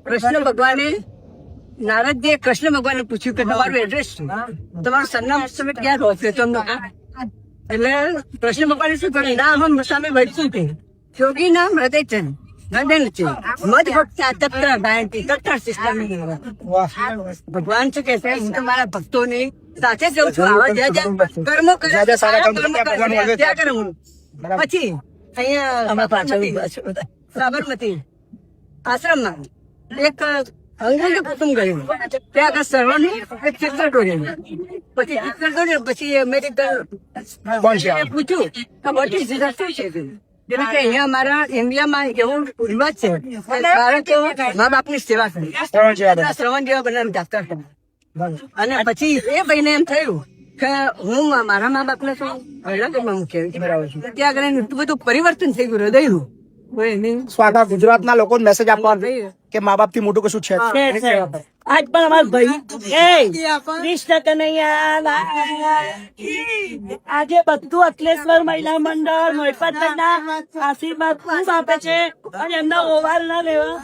કૃષ્ણ ભગવાને નારદજીએ કૃષ્ણ ભગવાને પૂછ્યું કે તમારું એડ્રેસ શું, તમારું સરનામું, તમે ક્યાં રહો છો તમને? એટલે કૃષ્ણ ભગવાને શું કર્યું? ના હમ સામે વૈષ્ણુ છે, યોગી નામ હૃદયચંદ નંદન છે, મત ભક્ત તત્ર ગાયંતી તત્ર સિસ્ટમ. ભગવાન શું કે છે? હું તો મારા ભક્તોની સાથે જઉં છું, આવા જ્યાં કર્મો કર્યા ત્યાં કરું. પછી અહીંયા સાબરમતી આશ્રમમાં એક અંગ્રેજ કુટુંબ ગયું, ત્યાં આગળ સર્વનું એક ચિત્ર દોર્યું. પછી ચિત્ર દોર્યું પછી મેડિકલ પૂછ્યું કે વોટ ઇઝ ધીસ શું છે? એટલે કે અહીંયા અમારા ઇન્ડિયામાં એવું રિવાજ છે બાળકો મા બાપની સેવા કરે, શ્રવણ જેવા બનાવ જાતર. અને પછી એ ભાઈને એમ થયું કે હું મારા મા બાપને શું હળગમાં મૂક્યા ત્યાં આગળ એટલું બધું પરિવર્તન થઈ ગયું હૃદયનું. આખા ગુજરાતના લોકો મેસેજ આપવા કે મા બાપ થી મોટું કશું છે. આજ પણ અમારા ભાઈ કૃષ્ણ કનૈયા આજે બધું અખિલેશ્વર મહિલા મંડળ મોઈપતના આશીર્વાદ ખૂબ આપે છે અને એમના ઓવાર ના લેવા